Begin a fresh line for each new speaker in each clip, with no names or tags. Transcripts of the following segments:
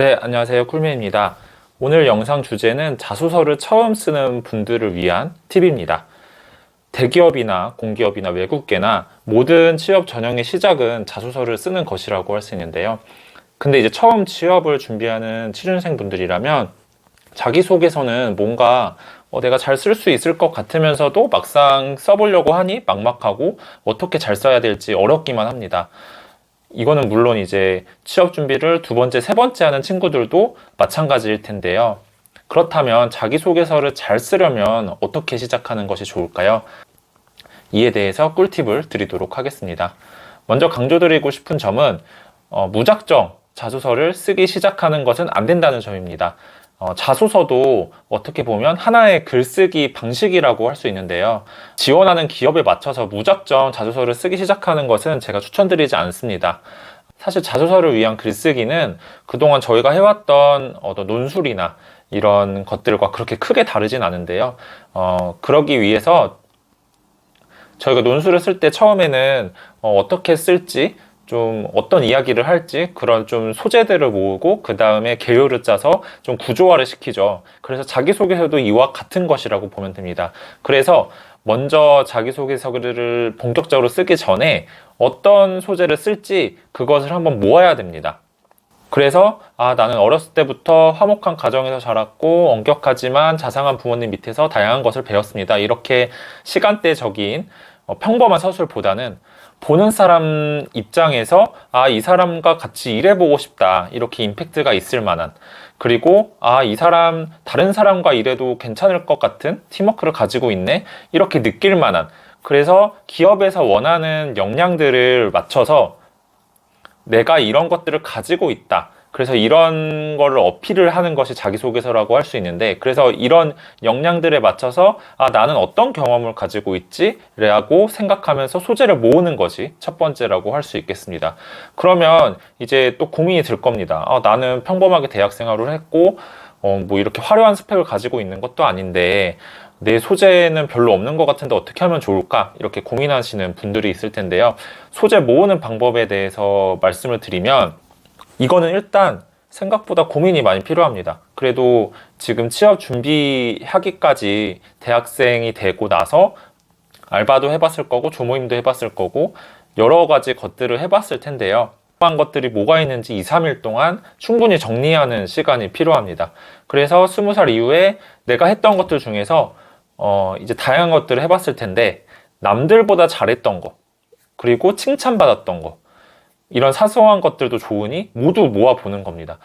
네, 안녕하세요. 쿨맨입니다. 오늘 영상 주제는 자소서를 처음 쓰는 분들을 위한 팁입니다. 대기업이나 공기업이나 외국계나 모든 취업 전형의 시작은 자소서를 쓰는 것이라고 할 수 있는데요. 근데 이제 처음 취업을 준비하는 취준생 분들이라면 자기소개서는 뭔가 내가 잘 쓸 수 있을 것 같으면서도 막상 써보려고 하니 막막하고 어떻게 잘 써야 될지 어렵기만 합니다. 이거는 물론 이제 취업 준비를 두 번째, 세 번째 하는 친구들도 마찬가지일 텐데요. 그렇다면 자기소개서를 잘 쓰려면 어떻게 시작하는 것이 좋을까요? 이에 대해서 꿀팁을 드리도록 하겠습니다. 먼저 강조드리고 싶은 점은 무작정 자소서를 쓰기 시작하는 것은 안 된다는 점입니다. 자소서도 어떻게 보면 하나의 글쓰기 방식이라고 할 수 있는데요. 지원하는 기업에 맞춰서 무작정 자소서를 쓰기 시작하는 것은 제가 추천드리지 않습니다. 사실 자소서를 위한 글쓰기는 그동안 저희가 해왔던 어떤 논술이나 이런 것들과 그렇게 크게 다르진 않은데요. 그러기 위해서 저희가 논술을 쓸 때 처음에는 어떻게 쓸지, 좀 어떤 이야기를 할지 그런 좀 소재들을 모으고 그 다음에 개요를 짜서 좀 구조화를 시키죠. 그래서 자기소개서도 이와 같은 것이라고 보면 됩니다. 그래서 먼저 자기소개서를 본격적으로 쓰기 전에 어떤 소재를 쓸지 그것을 한번 모아야 됩니다. 그래서 나는 어렸을 때부터 화목한 가정에서 자랐고 엄격하지만 자상한 부모님 밑에서 다양한 것을 배웠습니다. 이렇게 시간대적인 평범한 서술보다는 보는 사람 입장에서 이 사람과 같이 일해보고 싶다, 이렇게 임팩트가 있을 만한, 그리고 이 사람 다른 사람과 일해도 괜찮을 것 같은 팀워크를 가지고 있네, 이렇게 느낄 만한, 그래서 기업에서 원하는 역량들을 맞춰서 내가 이런 것들을 가지고 있다, 그래서 이런 거를 어필을 하는 것이 자기소개서라고 할 수 있는데, 그래서 이런 역량들에 맞춰서 나는 어떤 경험을 가지고 있지? 라고 생각하면서 소재를 모으는 것이 첫 번째라고 할 수 있겠습니다. 그러면 이제 또 고민이 들 겁니다. 나는 평범하게 대학 생활을 했고 뭐 이렇게 화려한 스펙을 가지고 있는 것도 아닌데 내 소재는 별로 없는 것 같은데 어떻게 하면 좋을까? 이렇게 고민하시는 분들이 있을 텐데요. 소재 모으는 방법에 대해서 말씀을 드리면, 이거는 일단 생각보다 고민이 많이 필요합니다. 그래도 지금 취업 준비하기까지 대학생이 되고 나서 알바도 해봤을 거고 조모임도 해봤을 거고 여러 가지 것들을 해봤을 텐데요. 한 것들이 뭐가 있는지 2, 3일 동안 충분히 정리하는 시간이 필요합니다. 그래서 20살 이후에 내가 했던 것들 중에서 이제 다양한 것들을 해봤을 텐데 남들보다 잘했던 거, 그리고 칭찬받았던 거, 이런 사소한 것들도 좋으니 모두 모아보는 겁니다.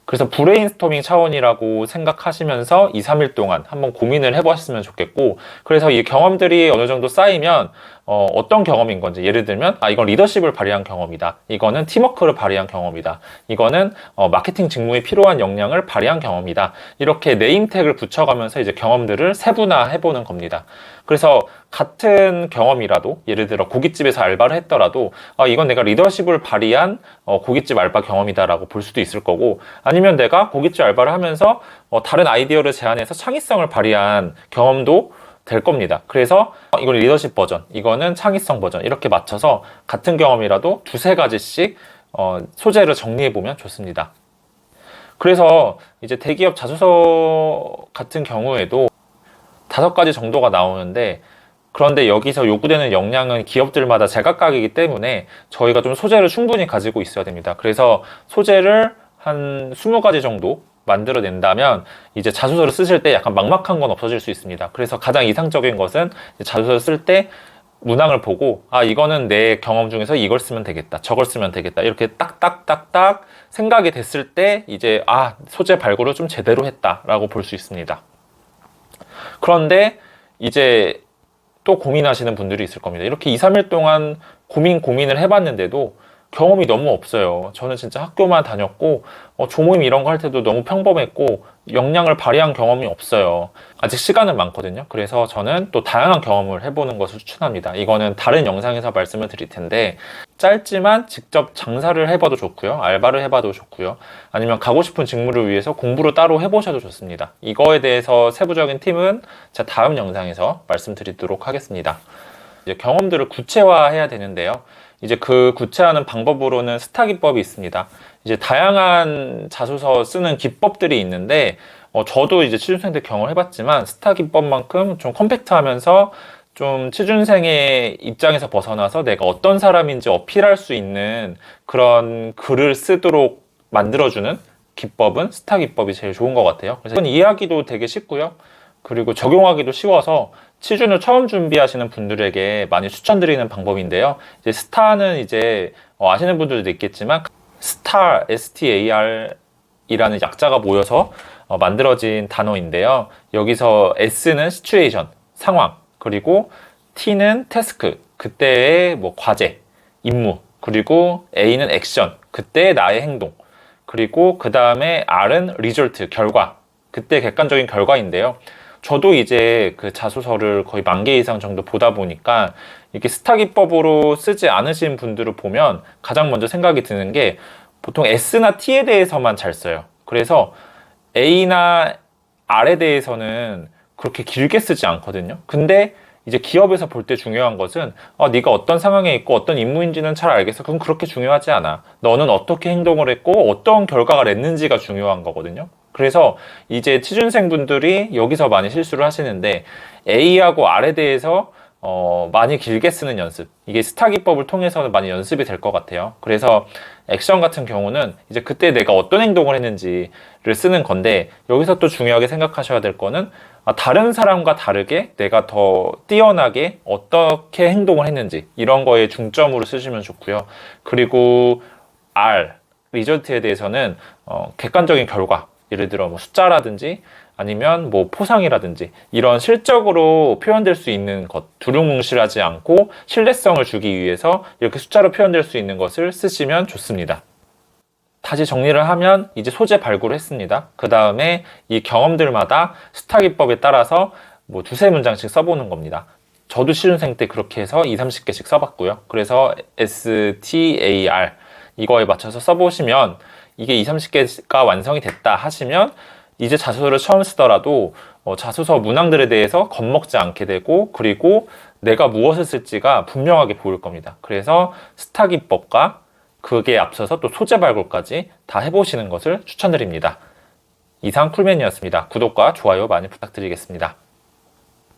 그래서 브레인스토밍 차원이라고 생각하시면서 2, 3일 동안 한번 고민을 해보셨으면 좋겠고, 그래서 이 경험들이 어느 정도 쌓이면 어떤 경험인 건지, 예를 들면 이건 리더십을 발휘한 경험이다, 이거는 팀워크를 발휘한 경험이다, 이거는 마케팅 직무에 필요한 역량을 발휘한 경험이다, 이렇게 네임택을 붙여가면서 이제 경험들을 세분화해보는 겁니다. 그래서 같은 경험이라도, 예를 들어 고깃집에서 알바를 했더라도 이건 내가 리더십을 발휘한 고깃집 알바 경험이다라고 볼 수도 있을 거고, 아니면 내가 고깃집 알바를 하면서 다른 아이디어를 제안해서 창의성을 발휘한 경험도 될 겁니다. 그래서 이건 리더십 버전, 이거는 창의성 버전, 이렇게 맞춰서 같은 경험이라도 두세 가지씩 소재를 정리해 보면 좋습니다. 그래서 이제 대기업 자소서 같은 경우에도 5가지 정도가 나오는데, 그런데 여기서 요구되는 역량은 기업들마다 제각각이기 때문에 저희가 좀 소재를 충분히 가지고 있어야 됩니다. 그래서 소재를 한 20가지 정도 만들어낸다면 이제 자소서를 쓰실 때 약간 막막한 건 없어질 수 있습니다. 그래서 가장 이상적인 것은 자소서를 쓸 때 문항을 보고 이거는 내 경험 중에서 이걸 쓰면 되겠다, 저걸 쓰면 되겠다, 이렇게 딱딱딱딱 생각이 됐을 때 이제 소재 발굴을 좀 제대로 했다라고 볼 수 있습니다. 그런데 이제 또 고민하시는 분들이 있을 겁니다. 이렇게 2, 3일 동안 고민을 해봤는데도 경험이 너무 없어요. 저는 진짜 학교만 다녔고 조모임 이런 거 할 때도 너무 평범했고 역량을 발휘한 경험이 없어요. 아직 시간은 많거든요. 그래서 저는 또 다양한 경험을 해보는 것을 추천합니다. 이거는 다른 영상에서 말씀을 드릴 텐데, 짧지만 직접 장사를 해봐도 좋고요, 알바를 해봐도 좋고요, 아니면 가고 싶은 직무를 위해서 공부를 따로 해보셔도 좋습니다. 이거에 대해서 세부적인 팁은 제가 다음 영상에서 말씀드리도록 하겠습니다. 이제 경험들을 구체화해야 되는데요. 이제 그 구체하는 방법으로는 스타 기법이 있습니다. 이제 다양한 자소서 쓰는 기법들이 있는데, 저도 이제 취준생 때 경험을 해봤지만, 스타 기법만큼 좀 컴팩트하면서 좀 취준생의 입장에서 벗어나서 내가 어떤 사람인지 어필할 수 있는 그런 글을 쓰도록 만들어주는 기법은 스타 기법이 제일 좋은 것 같아요. 그래서 이해하기도 되게 쉽고요. 그리고 적용하기도 쉬워서 취준을 처음 준비하시는 분들에게 많이 추천드리는 방법인데요. 이제 스타는 이제 아시는 분들도 있겠지만 스타, STAR 이라는 약자가 모여서 만들어진 단어인데요. 여기서 S는 시츄에이션, 상황, 그리고 T는 태스크, 그때의 뭐 과제, 임무, 그리고 A는 액션, 그때의 나의 행동, 그리고 그 다음에 R은 리졸트, 결과, 그때 객관적인 결과인데요. 저도 이제 그 자소서를 거의 10,000개 이상 정도 보다 보니까 이렇게 스타 기법으로 쓰지 않으신 분들을 보면 가장 먼저 생각이 드는 게 보통 S나 T에 대해서만 잘 써요. 그래서 A나 R에 대해서는 그렇게 길게 쓰지 않거든요. 근데 이제 기업에서 볼 때 중요한 것은 네가 어떤 상황에 있고 어떤 임무인지는 잘 알겠어. 그건 그렇게 중요하지 않아. 너는 어떻게 행동을 했고 어떤 결과가 냈는지가 중요한 거거든요. 그래서 이제 취준생분들이 여기서 많이 실수를 하시는데 A하고 R에 대해서 많이 길게 쓰는 연습, 이게 스타 기법을 통해서는 많이 연습이 될 것 같아요. 그래서 액션 같은 경우는 이제 그때 내가 어떤 행동을 했는지를 쓰는 건데, 여기서 또 중요하게 생각하셔야 될 거는 다른 사람과 다르게 내가 더 뛰어나게 어떻게 행동을 했는지, 이런 거에 중점으로 쓰시면 좋고요. 그리고 R, 리저트에 대해서는 객관적인 결과, 예를 들어 뭐 숫자라든지 아니면 뭐 포상이라든지 이런 실적으로 표현될 수 있는 것, 두루뭉실하지 않고 신뢰성을 주기 위해서 이렇게 숫자로 표현될 수 있는 것을 쓰시면 좋습니다. 다시 정리를 하면 이제 소재 발굴을 했습니다. 그 다음에 이 경험들마다 스타 기법에 따라서 뭐 2-3문장씩 써보는 겁니다. 저도 취준생 때 그렇게 해서 20-30개씩 써봤고요. 그래서 STAR 이거에 맞춰서 써보시면 이게 20-30개가 완성이 됐다 하시면 이제 자소서를 처음 쓰더라도 자소서 문항들에 대해서 겁먹지 않게 되고, 그리고 내가 무엇을 쓸지가 분명하게 보일 겁니다. 그래서 스타 기법과 그게 앞서서 또 소재 발굴까지 다 해보시는 것을 추천드립니다. 이상 쿨맨이었습니다. 구독과 좋아요 많이 부탁드리겠습니다.